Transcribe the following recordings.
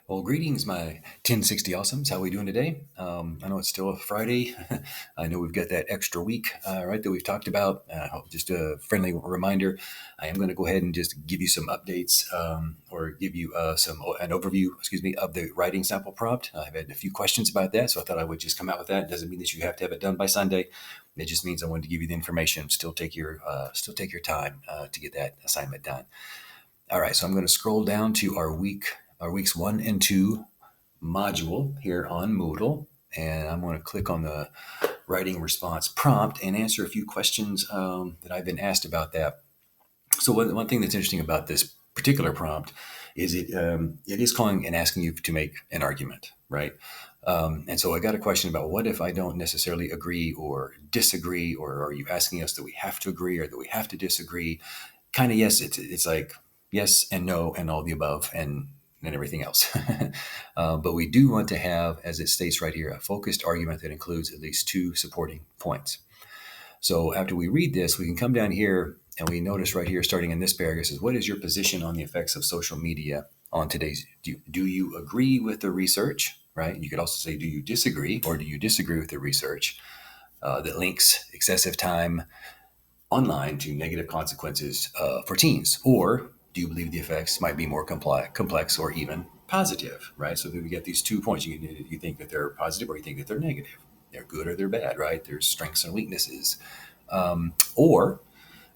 Well, greetings, my 1060 awesomes. How are we doing today? I know it's still a Friday. I know we've got that extra week, right, that we've talked about. Just a friendly reminder, I am going to go ahead and just give you some updates or give you an overview, of the writing sample prompt. I've had a few questions about that, so I thought I would just come out with that. It doesn't mean that you have to have it done by Sunday. It just means I wanted to give you the information. Still take your time to get that assignment done. All right, so I'm going to scroll down to our weeks 1 and 2 module here on Moodle, and I'm going to click on the writing response prompt and answer a few questions that I've been asked about that. So one thing that's interesting about this particular prompt is it is calling and asking you to make an argument, right? And so I got a question about what if I don't necessarily agree or disagree, or are you asking us that we have to agree or that we have to disagree? Kind of yes, it's like yes and no and all the above and everything else. But we do want to have, as it states right here, a focused argument that includes at least two supporting points. So after we read this, we can come down here and we notice right here, starting in this paragraph, says, what is your position on the effects of social media on today's? Do you agree with the research? Right. You could also say, do you disagree, or do you disagree with the research that links excessive time online to negative consequences for teens? Or do you believe the effects might be more complex or even positive, right? So we get these 2 points. You think that they're positive, or you think that they're negative. They're good or they're bad, right? There's strengths and weaknesses. Or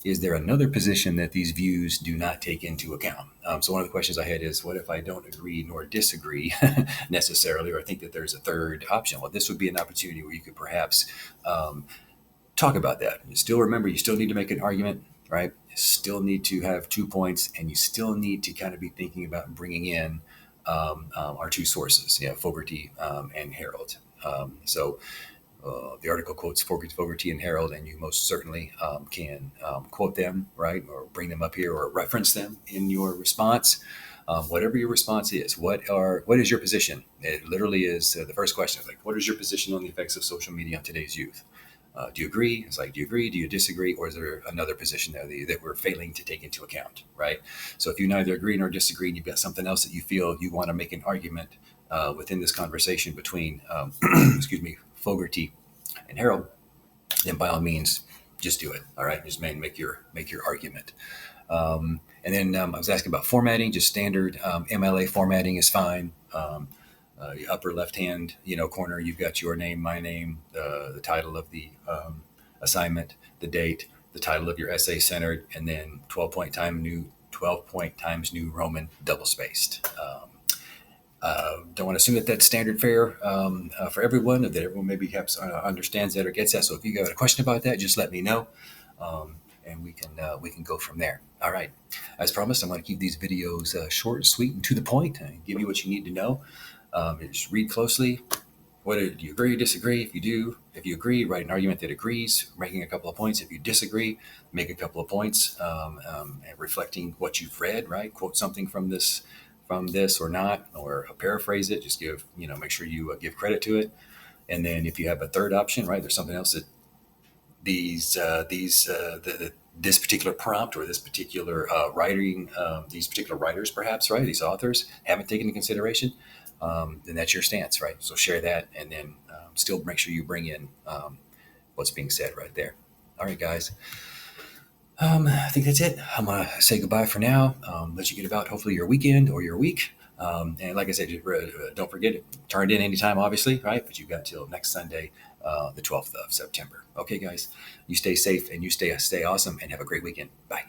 is there another position that these views do not take into account? So one of the questions I had is, what if I don't agree nor disagree necessarily, or I think that there's a third option? Well, this would be an opportunity where you could perhaps talk about that. You still remember, you still need to make an argument, right? You still need to have 2 points, and you still need to kind of be thinking about bringing in our two sources, Fogarty and Harold. The article quotes Fogarty and Harold, and you most certainly can quote them, right, or bring them up here, or reference them in your response. Whatever your response is, what is your position? It literally is the first question. Is like, what is your position on the effects of social media on today's youth? Do you agree? It's like, do you agree? Do you disagree? Or is there another position there that we're failing to take into account, right? So if you neither agree nor disagree, and you've got something else that you feel you want to make an argument within this conversation between, Fogarty and Harold, then by all means, just do it. All right, just make your argument. And then I was asking about formatting. Just standard MLA formatting is fine. Upper left hand, corner, you've got your name, my name, the title of the assignment, the date, the title of your essay centered, and then 12 point times new Roman double spaced. Don't want to assume that that's standard fare for everyone, or that everyone maybe understands that or gets that. So if you got a question about that, just let me know, and we can go from there. All right. As promised, I'm going to keep these videos short, sweet, and to the point, and give you what you need to know. Just read closely. Do you agree, disagree? If you agree, write an argument that agrees, making a couple of points. If you disagree, make a couple of points, and reflecting what you've read. Right, quote something from this or not, or paraphrase it. Just make sure you give credit to it. And then if you have a third option, right, there's something else that this particular prompt, or this particular these particular writers, perhaps, right, these authors haven't taken into consideration, then that's your stance, right? So share that, and then still make sure you bring in what's being said right there. All right, guys. I think that's it. I'm going to say goodbye for now. Let you get about hopefully your weekend or your week. And like I said, don't forget it. Turn it in anytime, obviously, right? But you've got till next Sunday, the 12th of September. Okay, guys, you stay safe and you stay awesome, and have a great weekend. Bye.